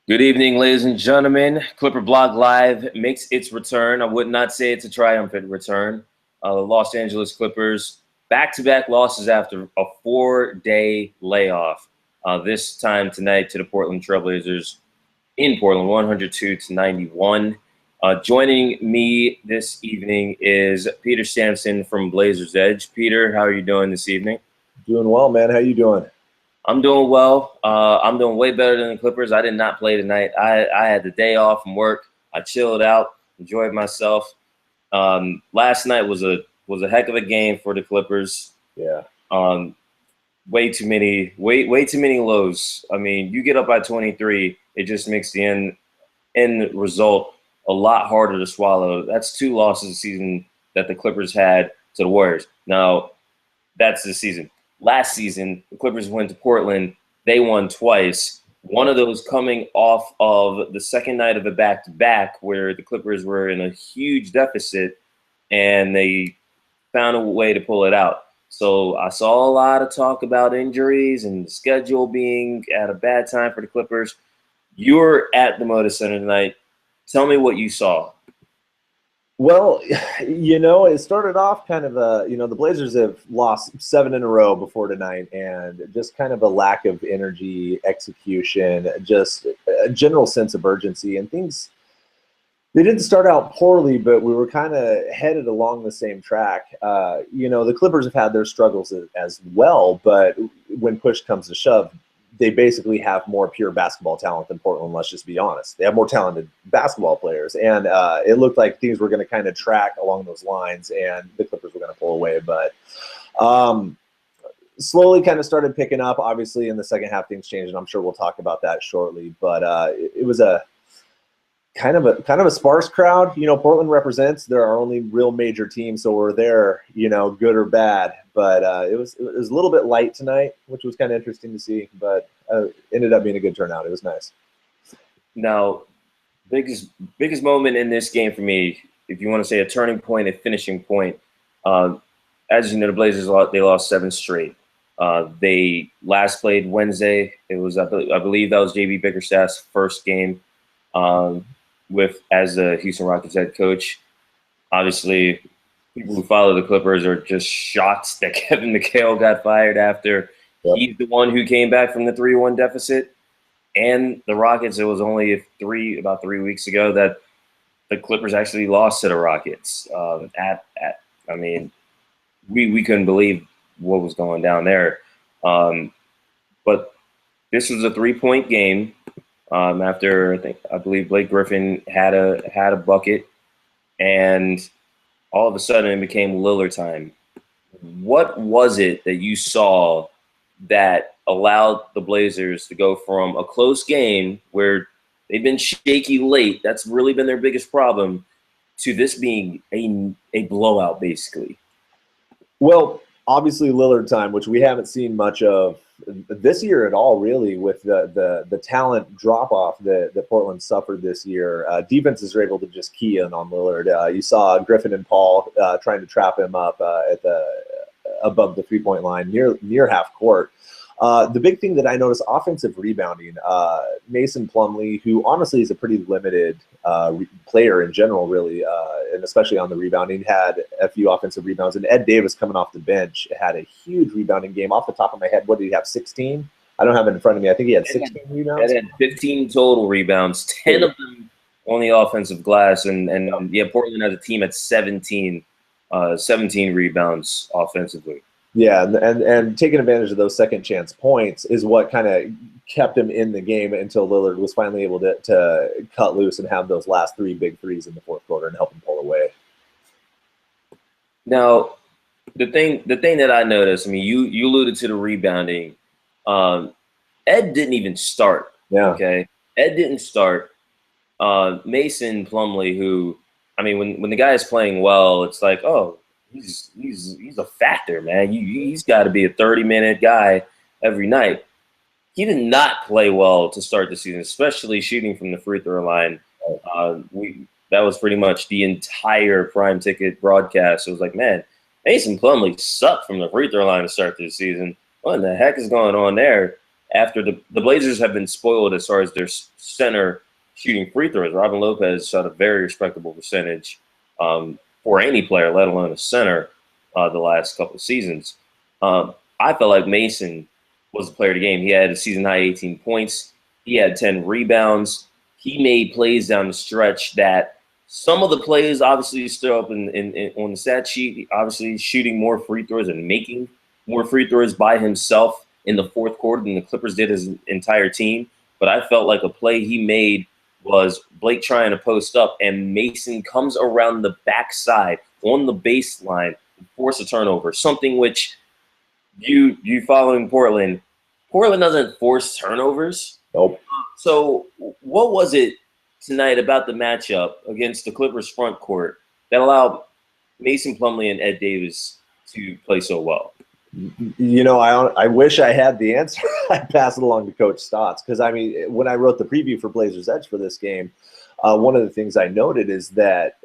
Good evening, ladies and gentlemen. Clipper Blog Live makes its return. I would not say it's a triumphant return. The Los Angeles Clippers, back-to-back losses after a 4-day layoff. This time tonight to the Portland Trailblazers in Portland, 102-91. Joining me this evening is Peter Stephenson from Blazers Edge. Peter, how are you doing this evening? Doing well, man. How you doing? I'm doing well. I'm doing way better than the Clippers. I did not play tonight. I had the day off from work. I chilled out, enjoyed myself. Last night was a heck of a game for the Clippers. Yeah. Way too many lows. I mean, you get up by 23, it just makes the end result a lot harder to swallow. That's 2 losses a season that the Clippers had to the Warriors. Now, that's the season. Last season, the Clippers went to Portland. They won twice. One of those coming off of the second night of a back-to-back where the Clippers were in a huge deficit, and they found a way to pull it out. So I saw a lot of talk about injuries and the schedule being at a bad time for the Clippers. You were at the Moda Center tonight. Tell me what you saw. Well, it started off kind of the Blazers have lost 7 in a row before tonight, and just kind of a lack of energy, execution, just a general sense of urgency and things. They didn't start out poorly, but we were kind of headed along the same track. The Clippers have had their struggles as well, but when push comes to shove, they basically have more pure basketball talent than Portland, let's just be honest. They have more talented basketball players, and it looked like things were going to kind of track along those lines, and the Clippers were going to pull away. But slowly kind of started picking up. Obviously, in the second half, things changed, and I'm sure we'll talk about that shortly. But it was a kind of a sparse crowd. Portland represents their only real major team, so we're there, good or bad. But it was a little bit light tonight, which was kind of interesting to see, but ended up being a good turnout. It was nice. Now, biggest moment in this game for me, if you want to say a turning point, a finishing point, as you know, the Blazers they lost 7 straight. They last played Wednesday. It was I believe that was JB Bickerstaff's first game as the Houston Rockets head coach. Obviously, people who follow the Clippers are just shocked that Kevin McHale got fired after he's the one who came back from the 3-1 deficit. And the Rockets, it was only about 3 weeks ago that the Clippers actually lost to the Rockets. We couldn't believe what was going down there. But this was a 3-point game. After I believe Blake Griffin had a bucket, and all of a sudden it became Lillard time. What was it that you saw that allowed the Blazers to go from a close game where they've been shaky late, that's really been their biggest problem, to this being a blowout basically? Well, obviously Lillard time, which we haven't seen much of this year at all, really, with the talent drop-off that Portland suffered this year. Defenses are able to just key in on Lillard. You saw Griffin and Paul trying to trap him up above the three-point line near half court. The big thing that I noticed, offensive rebounding. Mason Plumlee, who honestly is a pretty limited player in general, really, and especially on the rebounding, had a few offensive rebounds. And Ed Davis, coming off the bench, had a huge rebounding game. Off the top of my head, what did he have, 16? I don't have it in front of me. I think he had 16 rebounds. He had 15 total rebounds, 10 of them on the offensive glass. And Portland as a team at 17 rebounds offensively. Yeah, and taking advantage of those second chance points is what kind of kept him in the game until Lillard was finally able to cut loose and have those last 3 big threes in the fourth quarter and help him pull away. Now, the thing that I noticed, I mean, you alluded to the rebounding. Ed didn't even start. Yeah. Okay, Ed didn't start. Mason Plumlee, who, I mean, when the guy is playing well, it's like, oh, he's a factor, man. He's got to be a 30-minute guy every night. He did not play well to start the season, especially shooting from the free throw line. That was pretty much the entire Prime Ticket broadcast. It was like, man, Mason Plumlee sucked from the free throw line to start this season. What in the heck is going on there? after the Blazers have been spoiled as far as their center shooting free throws. Robin Lopez shot a very respectable percentage for any player, let alone a center, the last couple of seasons. I felt like Mason was the player of the game. He had a season high 18 points. He had 10 rebounds. He made plays down the stretch that some of the plays obviously still up on the stat sheet. Obviously shooting more free throws and making more free throws by himself in the fourth quarter than the Clippers did as an entire team. But I felt like a play he made was Blake trying to post up, and Mason comes around the backside on the baseline and force a turnover, something which you following Portland doesn't force turnovers. Nope. So what was it tonight about the matchup against the Clippers front court that allowed Mason Plumlee and Ed Davis to play so well? You know, I wish I had the answer. I'd pass it along to Coach Stotts, because, I mean, when I wrote the preview for Blazers Edge for this game, one of the things I noted is that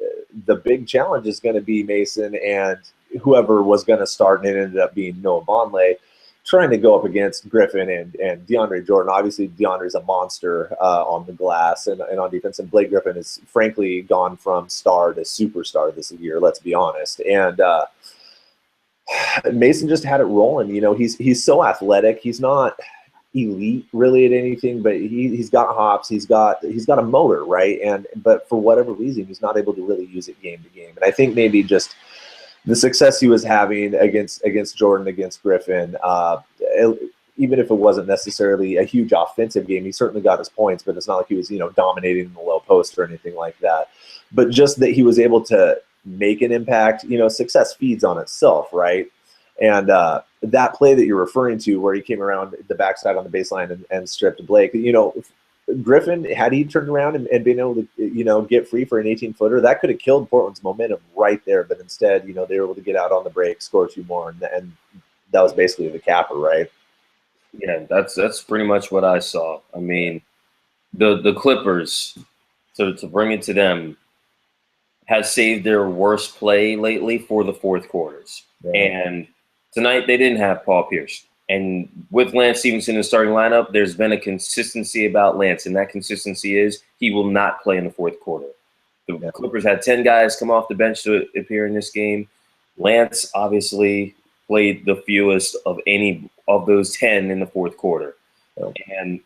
the big challenge is going to be Mason and whoever was going to start, and it ended up being Noah Vonleh, trying to go up against Griffin and DeAndre Jordan. Obviously, DeAndre's a monster on the glass and on defense, and Blake Griffin has frankly gone from star to superstar this year, let's be honest. And Mason just had it rolling. You know, he's so athletic. He's not elite really at anything, but he's got hops. He's got a motor, right? But for whatever reason, he's not able to really use it game to game. And I think maybe just the success he was having against Jordan, against Griffin, even if it wasn't necessarily a huge offensive game, he certainly got his points, but it's not like he was, dominating in the low post or anything like that. But just that he was able to make an impact, success feeds on itself, right? And that play that you're referring to, where he came around the backside on the baseline and stripped Blake, Griffin, had he turned around and been able to, get free for an 18-footer, that could have killed Portland's momentum right there. But instead, they were able to get out on the break, score two more, and that was basically the capper, right? Yeah, that's pretty much what I saw. I mean, the Clippers, to bring it to them, has saved their worst play lately for the fourth quarters. Yeah. And tonight they didn't have Paul Pierce. And with Lance Stephenson in the starting lineup, there's been a consistency about Lance, and that consistency is he will not play in the fourth quarter. The Clippers had 10 guys come off the bench to appear in this game. Lance obviously played the fewest of any of those 10 in the fourth quarter. Yeah. And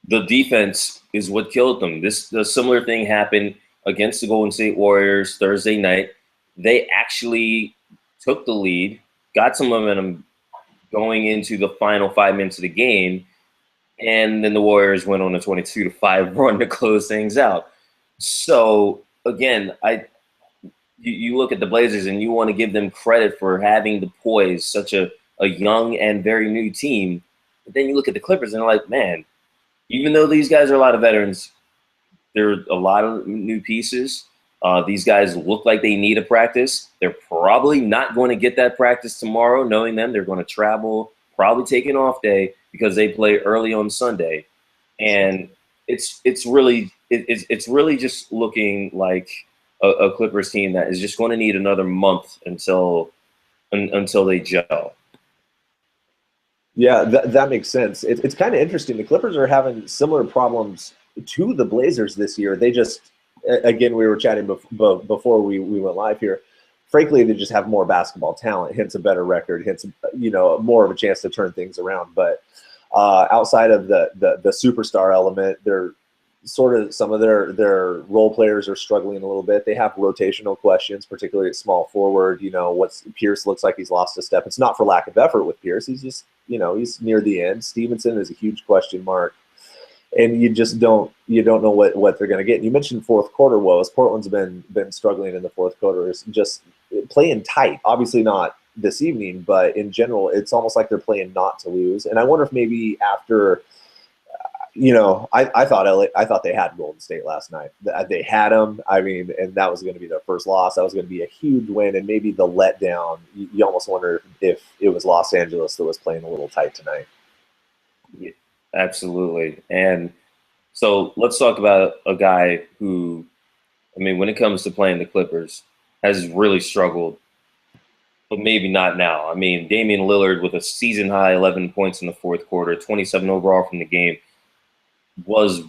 the defense is what killed them. The similar thing happened against the Golden State Warriors Thursday night. They actually took the lead, got some momentum going into the final 5 minutes of the game, and then the Warriors went on a 22-5 run to close things out. So again, you look at the Blazers and you want to give them credit for having the poise, such a young and very new team. But then you look at the Clippers and they're like, man, even though these guys are a lot of veterans, there are a lot of new pieces. These guys look like they need a practice. They're probably not going to get that practice tomorrow. Knowing them, they're going to travel, probably take an off day because they play early on Sunday. And it's really just looking like a Clippers team that is just going to need another month until they gel. Yeah, that makes sense. It's kind of interesting. The Clippers are having similar problems to the Blazers this year. They just, again, we were chatting before we went live here. Frankly, they just have more basketball talent, hence a better record, hence more of a chance to turn things around. But outside of the superstar element, they're sort of, some of their role players are struggling a little bit. They have rotational questions, particularly at small forward. Pierce looks like he's lost a step. It's not for lack of effort with Pierce. He's just, he's near the end. Stephenson is a huge question mark. And you just don't know what they're going to get. And you mentioned fourth quarter woes. Portland's been struggling in the fourth quarter, is just playing tight. Obviously not this evening, but in general, it's almost like they're playing not to lose. And I wonder if maybe after, I thought they had Golden State last night. They had them. I mean, and that was going to be their first loss. That was going to be a huge win, and maybe the letdown. You almost wonder if it was Los Angeles that was playing a little tight tonight. Yeah. Absolutely. And so let's talk about a guy who, I mean, when it comes to playing the Clippers, has really struggled but maybe not now. I mean, Damian Lillard with a season high 11 points in the fourth quarter, 27 overall from the game, was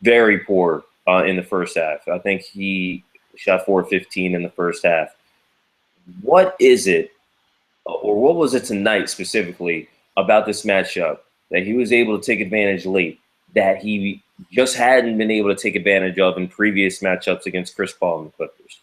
very poor in the first half. I think he shot 4-15 in the first half. What is it, or what was it tonight specifically about this matchup that he was able to take advantage late that he just hadn't been able to take advantage of in previous matchups against Chris Paul and the Clippers?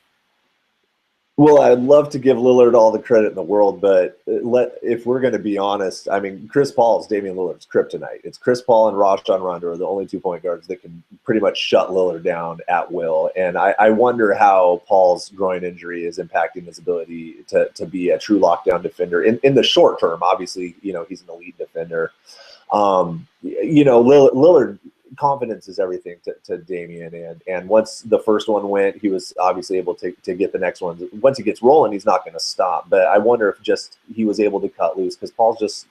Well, I'd love to give Lillard all the credit in the world, but if we're going to be honest, I mean, Chris Paul is Damian Lillard's kryptonite. It's Chris Paul and Rajon Rondo are the only 2-point guards that can pretty much shut Lillard down at will. And I wonder how Paul's groin injury is impacting his ability to be a true lockdown defender in the short term. Obviously, he's an elite defender. Lillard, confidence is everything to Damian, and once the first one went, he was obviously able to get the next one. Once he gets rolling, he's not going to stop. But I wonder if just he was able to cut loose, because Paul's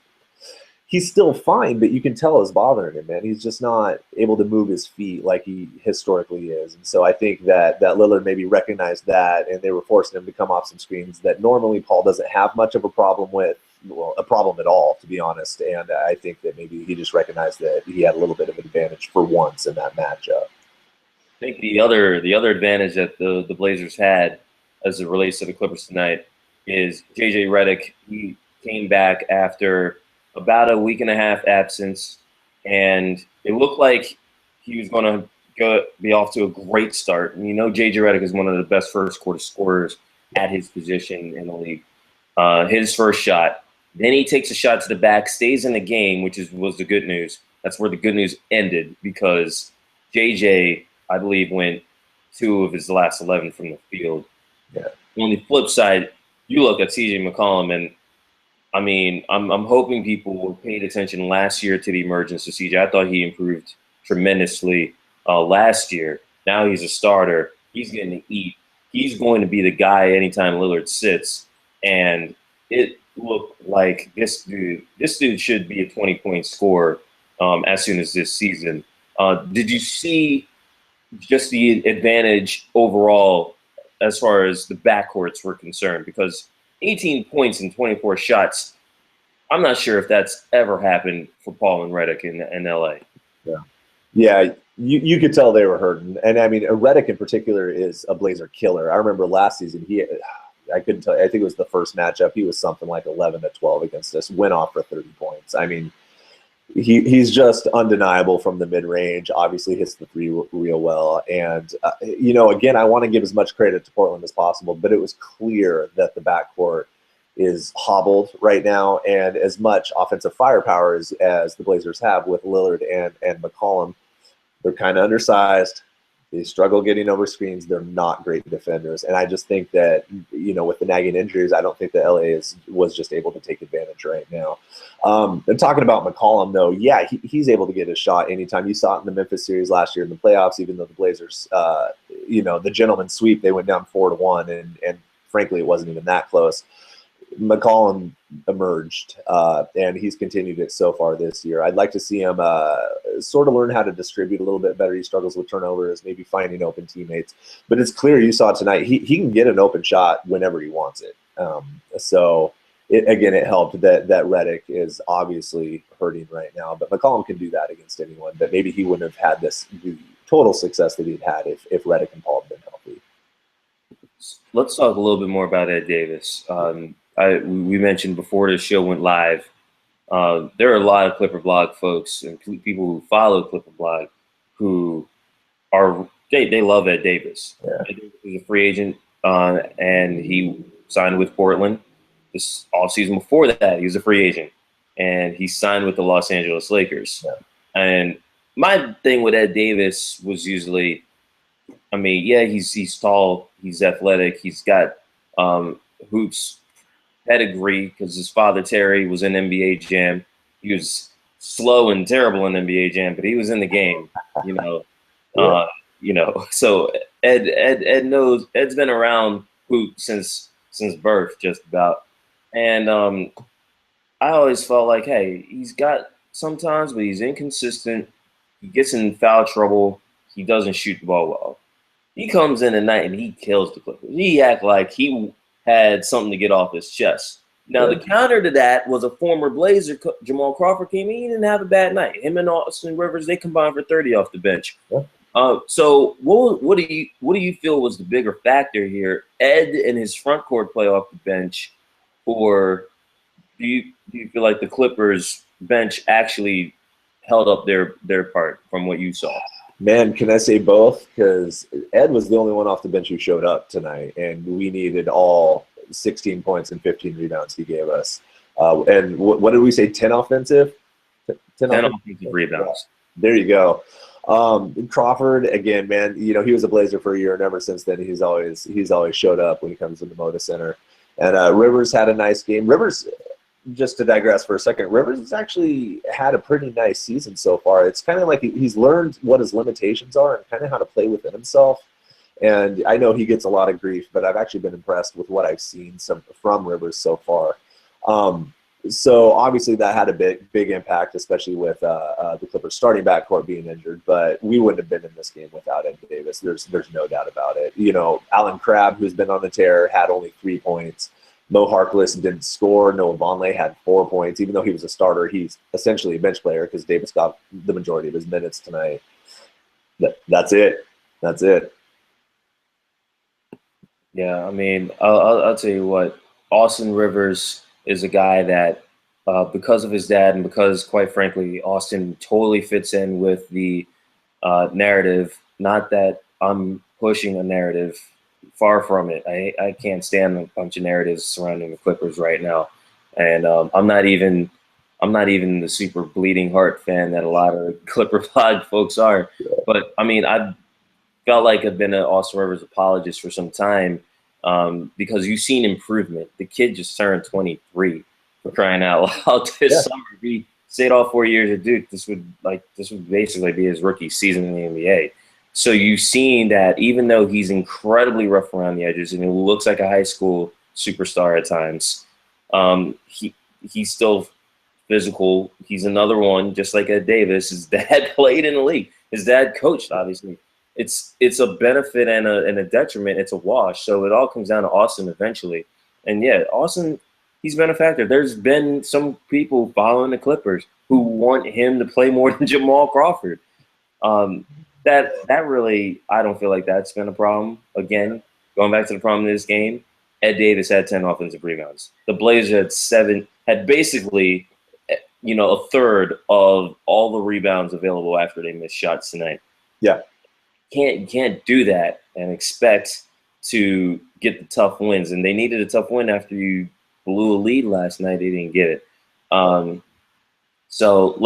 he's still fine, but you can tell it's bothering him, man. He's just not able to move his feet like he historically is. And so I think that Lillard maybe recognized that, and they were forcing him to come off some screens that normally Paul doesn't have much of a problem with. Well, a problem at all, to be honest. And I think that maybe he just recognized that he had a little bit of an advantage for once in that matchup. I think the other advantage that the Blazers had as it relates to the Clippers tonight is JJ Redick. He came back after about a week and a half absence, and it looked like he was going to be off to a great start. And JJ Redick is one of the best first quarter scorers at his position in the league. His first shot. Then he takes a shot to the back, stays in the game, which was the good news. That's where the good news ended, because JJ, I believe, went 2 of his last 11 from the field. Yeah. On the flip side, you look at CJ McCollum, and I mean, I'm hoping people paid attention last year to the emergence of CJ. I thought he improved tremendously last year. Now he's a starter. He's getting to eat. He's going to be the guy anytime Lillard sits, and it looked like this dude should be a 20-point scorer as soon as this season. Did you see just the advantage overall as far as the backcourts were concerned? Because 18 points and 24 shots, I'm not sure if that's ever happened for Paul and Redick in LA. Yeah, you could tell they were hurting. And I mean, Redick in particular is a Blazer killer. I remember last season, I couldn't tell you. I think it was the first matchup. He was something like 11-12 against us, went off for 30 points. I mean, he's just undeniable from the mid-range, obviously hits the three real well. And, again, I want to give as much credit to Portland as possible, but it was clear that the backcourt is hobbled right now. And as much offensive firepower as the Blazers have with Lillard and McCollum, they're kind of undersized. They struggle getting over screens. They're not great defenders. And I just think that, with the nagging injuries, I don't think that LA was just able to take advantage right now. And talking about McCollum, though, yeah, he's able to get a shot anytime. You saw it in the Memphis series last year in the playoffs, even though the Blazers, the gentleman's sweep, they went down 4-1. And frankly, it wasn't even that close. McCollum emerged, and he's continued it so far this year. I'd like to see him sort of learn how to distribute a little bit better. He struggles with turnovers, maybe finding open teammates. But it's clear, you saw tonight, he can get an open shot whenever he wants it. It helped that Redick is obviously hurting right now. But McCollum can do that against anyone. But maybe he wouldn't have had the total success that he'd had if Redick and Paul had been healthy. Let's talk a little bit more about Ed Davis. We mentioned before the show went live, there are a lot of Clipper Blog folks and people who follow Clipper Blog who they love Ed Davis. Yeah. Ed Davis was a free agent, and he signed with Portland this offseason. Before that, he was a free agent, and he signed with the Los Angeles Lakers. Yeah. And my thing with Ed Davis was usually, I mean, yeah, he's tall, he's athletic, he's got hoops pedigree because his father Terry was in NBA Jam. He was slow and terrible in NBA Jam, but he was in the game, So Ed knows. Ed's been around hoop since birth, just about. And I always felt like, hey, he's got sometimes, but he's inconsistent. He gets in foul trouble. He doesn't shoot the ball well. He comes in tonight and he kills the Clippers. He act like he had something to get off his chest. Now, the counter to that was a former Blazer, Jamal Crawford, came in. He didn't have a bad night. Him and Austin Rivers, they combined for 30 off the bench. Yeah. So what do you feel was the bigger factor here? Ed and his front court play off the bench, or do you feel like the Clippers bench actually held up their part from what you saw? Man, can I say both? Because Ed was the only one off the bench who showed up tonight, and we needed all 16 points and 15 rebounds he gave us. And what did we say? 10 offensive? 10 offensive rebounds. There you go. Crawford, again, man, he was a Blazer for a year, and ever since then he's always showed up when he comes in the Moda Center. And Rivers had a nice game. Rivers, just to digress for a second, Rivers has actually had a pretty nice season so far. It's kind of like he's learned what his limitations are and kind of how to play within himself. And I know he gets a lot of grief, but I've actually been impressed with what I've seen from Rivers so far. So obviously that had a big impact, especially with the Clippers starting backcourt being injured. But we wouldn't have been in this game without Ed Davis. There's no doubt about it. Alan Crabb, who's been on the tear, had only 3 points. Mo Harkless didn't score. Noah Vonleh had 4 points. Even though he was a starter, he's essentially a bench player because Davis got the majority of his minutes tonight. That's it. That's it. Yeah, I mean, I'll tell you what, Austin Rivers is a guy that, because of his dad and because, quite frankly, Austin totally fits in with the narrative. Not that I'm pushing a narrative, far from it. I can't stand a bunch of narratives surrounding the Clippers right now, and I'm not even the super bleeding heart fan that a lot of Clipper pod folks are. But I mean, I've felt like I've been an Austin Rivers apologist for some time, because you've seen improvement. The kid just turned 23, for crying out loud, this summer. If he stayed all 4 years at Duke, this would basically be his rookie season in the NBA. So you've seen that even though he's incredibly rough around the edges and he looks like a high school superstar at times, he's still physical. He's another one, just like Ed Davis. His dad played in the league. His dad coached, obviously. It's a benefit and a detriment. It's a wash. So it all comes down to Austin eventually. And yeah, Austin, he's been a factor. There's been some people following the Clippers who want him to play more than Jamal Crawford. That really, I don't feel like that's been a problem. Again, going back to the problem in this game, Ed Davis had 10 offensive rebounds. The Blazers had 7, had basically, a third of all the rebounds available after they missed shots tonight. Yeah. You can't do that and expect to get the tough wins. And they needed a tough win after you blew a lead last night. They didn't get it. So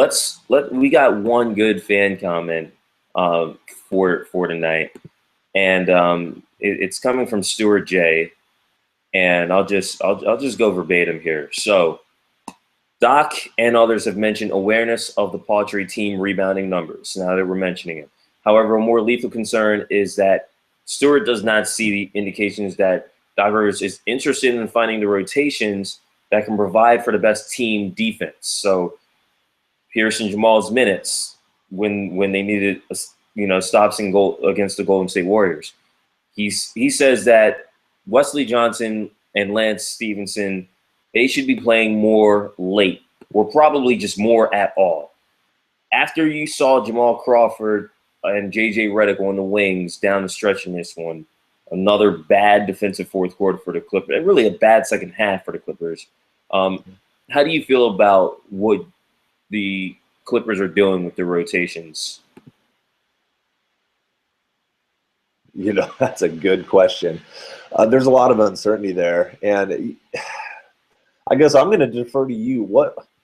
we got one good fan comment for tonight, and it's coming from Stuart J. And I'll just go verbatim here. So Doc and others have mentioned awareness of the paltry team rebounding numbers. Now that we're mentioning it. However, a more lethal concern is that Stewart does not see the indications that Doc Rivers is interested in finding the rotations that can provide for the best team defense. So Pierce and Jamal's minutes when they needed stops and goal against the Golden State Warriors. He says that Wesley Johnson and Lance Stephenson, they should be playing more late, or probably just more at all. After you saw Jamal Crawford and JJ Redick on the wings down the stretch in this one, another bad defensive fourth quarter for the Clippers, and really a bad second half for the Clippers. How do you feel about what the Clippers are doing with the rotations? That's a good question. There's a lot of uncertainty there, and I guess I'm going to defer to you.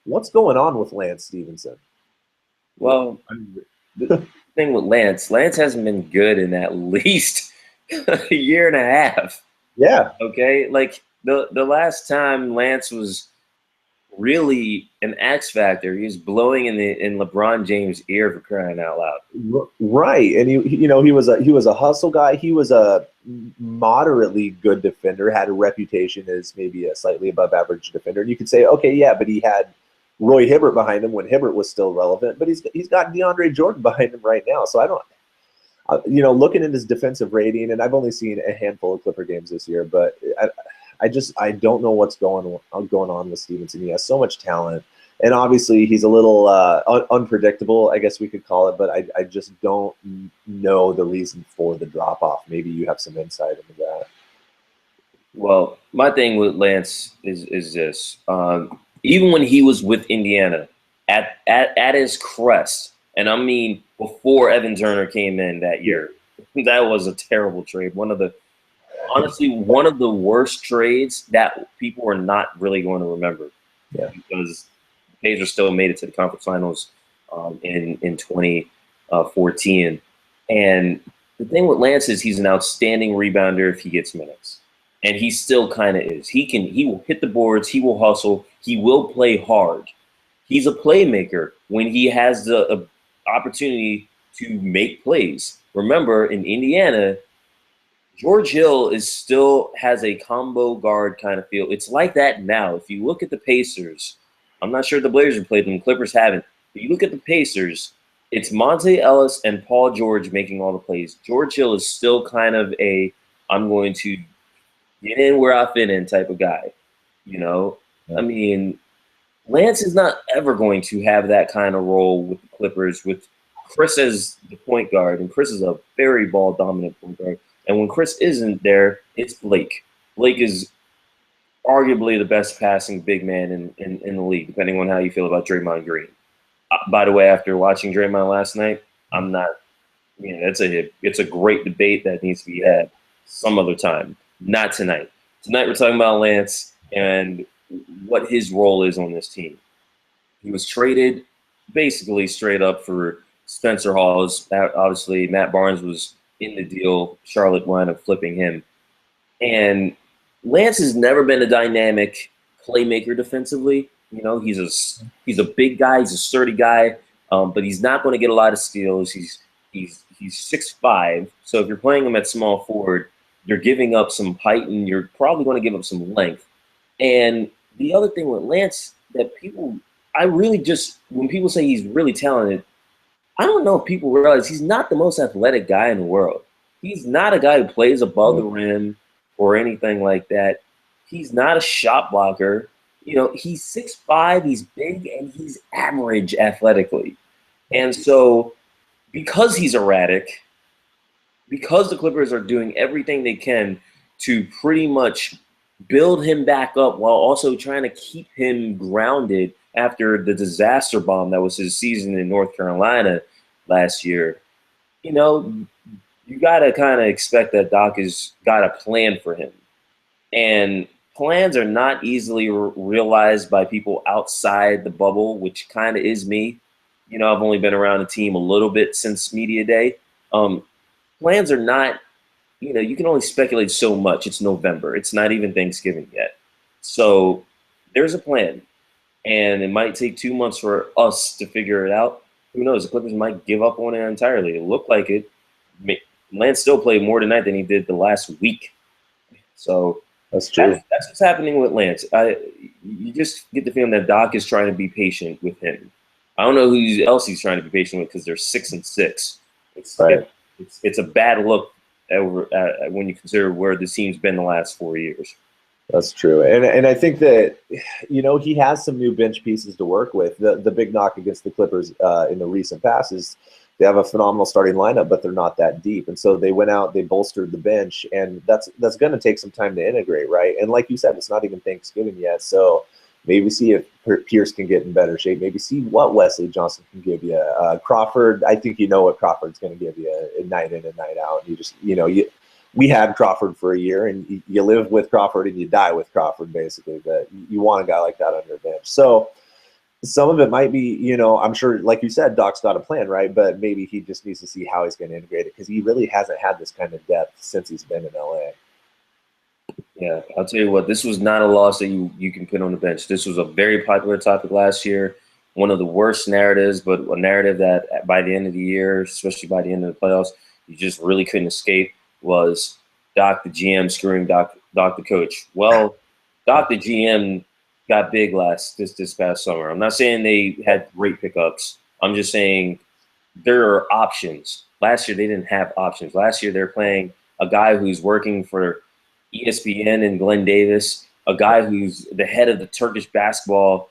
What's going on with Lance Stephenson? Well, the thing with Lance hasn't been good in at least a year and a half. Yeah. Okay. Like the last time Lance was really an X factor, he was blowing in LeBron James' ear, for crying out loud. Right. And he was a hustle guy. He was a moderately good defender, had a reputation as maybe a slightly above average defender. And you could say, okay, yeah, but he had Roy Hibbert behind him when Hibbert was still relevant, but he's got DeAndre Jordan behind him right now. So I don't, looking at his defensive rating, and I've only seen a handful of Clipper games this year, but I don't know what's going on with Stephenson. He has so much talent, and obviously he's a little unpredictable, I guess we could call it. But I just don't know the reason for the drop off. Maybe you have some insight into that. Well, my thing with Lance is this: even when he was with Indiana, at his crest, and I mean before Evan Turner came in that year, that was a terrible trade. Honestly, one of the worst trades that people are not really going to remember. Yeah. Because the Pacers still made it to the conference finals in 2014, and the thing with Lance is he's an outstanding rebounder if he gets minutes. And he still kind of is. He will hit the boards, he will hustle, he will play hard. He's a playmaker when he has the opportunity to make plays. Remember, in Indiana, George Hill still has a combo guard kind of feel. It's like that now. If you look at the Pacers, I'm not sure the Blazers have played them, Clippers haven't. But you look at the Pacers, it's Monte Ellis and Paul George making all the plays. George Hill is still kind of I'm going to get in where I fit in type of guy. Yeah. I mean, Lance is not ever going to have that kind of role with the Clippers with Chris as the point guard, and Chris is a very ball dominant point guard. And when Chris isn't there, it's Blake. Blake is arguably the best passing big man in the league, depending on how you feel about Draymond Green. By the way, after watching Draymond last night, I'm not. It's a great debate that needs to be had some other time. Not tonight. Tonight we're talking about Lance and what his role is on this team. He was traded basically straight up for Spencer Hawes. Obviously, Matt Barnes was in the deal. Charlotte wound up flipping him. And Lance has never been a dynamic playmaker defensively. He's a big guy. He's a sturdy guy, but he's not going to get a lot of steals. He's 6'5", so if you're playing him at small forward, you're giving up some height and you're probably going to give up some length. And the other thing with Lance that when people say he's really talented, I don't know if people realize he's not the most athletic guy in the world. He's not a guy who plays above the rim or anything like that. He's not a shot blocker. He's 6'5", he's big, and he's average athletically. And so because he's erratic, because the Clippers are doing everything they can to pretty much build him back up while also trying to keep him grounded after the disaster bomb that was his season in North Carolina last year, you got to kind of expect that Doc has got a plan for him. And plans are not easily realized by people outside the bubble, which kind of is me. I've only been around the team a little bit since media day. Plans are not, you can only speculate so much. It's November. It's not even Thanksgiving yet. So there's a plan. And it might take 2 months for us to figure it out. Who knows? The Clippers might give up on it entirely. It looked like it. Lance still played more tonight than he did the last week. So that's true. That's what's happening with Lance. You just get the feeling that Doc is trying to be patient with him. I don't know who else he's trying to be patient with because they're 6-6. It's a bad look when you consider where the team's been the last 4 years. That's true. And I think that, he has some new bench pieces to work with. The big knock against the Clippers in the recent past is they have a phenomenal starting lineup, but they're not that deep. And so they went out, they bolstered the bench, and that's going to take some time to integrate, right? And like you said, it's not even Thanksgiving yet. So maybe see if Pierce can get in better shape. Maybe see what Wesley Johnson can give you. Crawford, I think what Crawford's going to give you night in and night out. You just, we had Crawford for a year, and you live with Crawford and you die with Crawford, basically. But you want a guy like that on your bench. So some of it might be, I'm sure, like you said, Doc's got a plan, right? But maybe he just needs to see how he's going to integrate it because he really hasn't had this kind of depth since he's been in LA. Yeah, I'll tell you what, this was not a loss that you can put on the bench. This was a very popular topic last year, one of the worst narratives, but a narrative that by the end of the year, especially by the end of the playoffs, you just really couldn't escape was Doc the GM screwing Doc the coach. Well, Doc the GM got big this past summer. I'm not saying they had great pickups. I'm just saying there are options. Last year they didn't have options. Last year they're playing a guy who's working for ESPN and Glenn Davis, a guy who's the head of the Turkish basketball,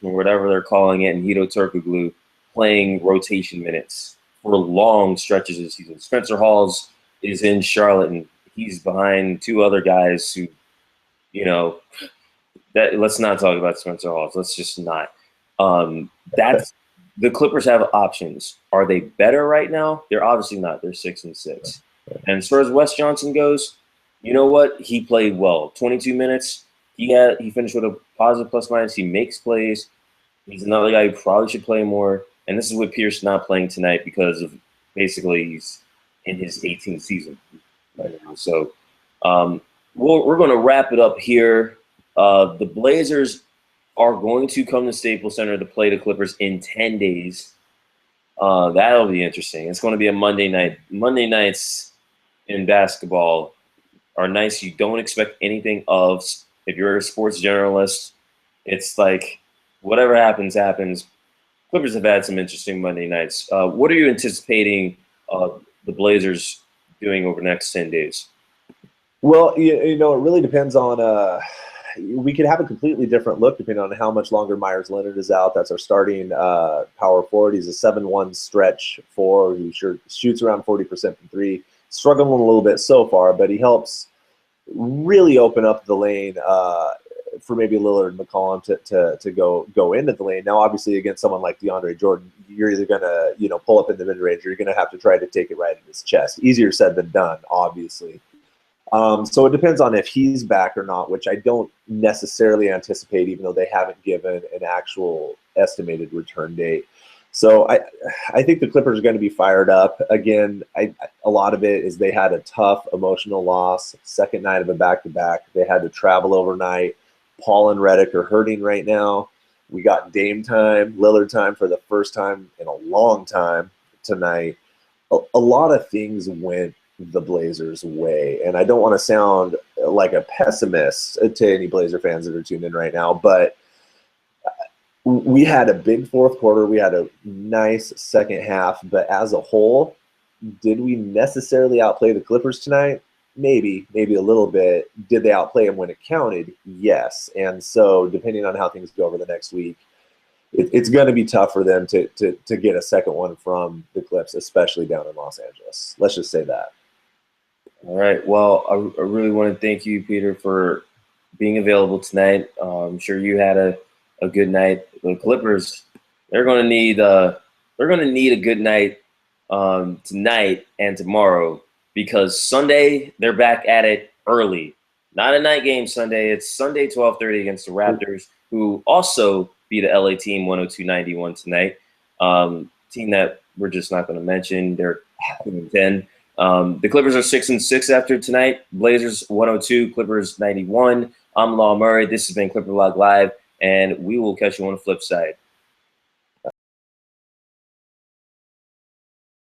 or whatever they're calling it, and Hito Turkoglu, playing rotation minutes for long stretches of the season. Spencer Hawes is in Charlotte, and he's behind two other guys who, that let's not talk about Spencer Hawes. Let's just not. That's the Clippers have options. Are they better right now? They're obviously not. They're 6-6. And as far as Wes Johnson goes, you know what? He played well. 22 minutes. He finished with a positive plus minus. He makes plays. He's another guy who probably should play more. And this is with Pierce not playing tonight because of basically he's in his 18th season right now. So we're going to wrap it up here. The Blazers are going to come to Staples Center to play the Clippers in 10 days. That'll be interesting. It's going to be a Monday night. Monday nights in basketball are nice. You don't expect anything of. If you're a sports journalist, it's like whatever happens, happens. Clippers have had some interesting Monday nights. What are you anticipating the Blazers doing over the next 10 days? Well, it really depends on we could have a completely different look depending on how much longer Myers Leonard is out. That's our starting power forward. He's a 7-1 stretch four who shoots around 40% from three. Struggling a little bit so far, but he helps really open up the lane for maybe Lillard and McCollum to go into the lane. Now, obviously, against someone like DeAndre Jordan, you're either going to pull up in the mid-range or you're going to have to try to take it right in his chest. Easier said than done, obviously. So it depends on if he's back or not, which I don't necessarily anticipate, even though they haven't given an actual estimated return date. So I think the Clippers are going to be fired up. Again, a lot of it is they had a tough emotional loss, second night of a back-to-back. They had to travel overnight. Paul and Redick are hurting right now. We got Dame time, Lillard time for the first time in a long time tonight. A lot of things went the Blazers' way, and I don't want to sound like a pessimist to any Blazer fans that are tuned in right now, but we had a big fourth quarter. We had a nice second half, but as a whole, did we necessarily outplay the Clippers tonight? Maybe a little bit. Did they outplay them when it counted? Yes. And so depending on how things go over the next week, it's going to be tough for them to get a second one from the Clips, especially down in Los Angeles. Let's just say that. All right. Well, I really want to thank you, Peter, for being available tonight. I'm sure you had a good night. The Clippers, they're going to need a good night tonight and tomorrow, because Sunday they're back at it early. Not a night game Sunday. It's Sunday 12:30 against the Raptors, who also beat the LA team 102-91 tonight. Team that we're just not going to mention. They're 10. The Clippers are 6-6 after tonight. Blazers 102, Clippers 91. I'm Law Murray. This has been Clipper Log Live, and we will catch you on the flip side.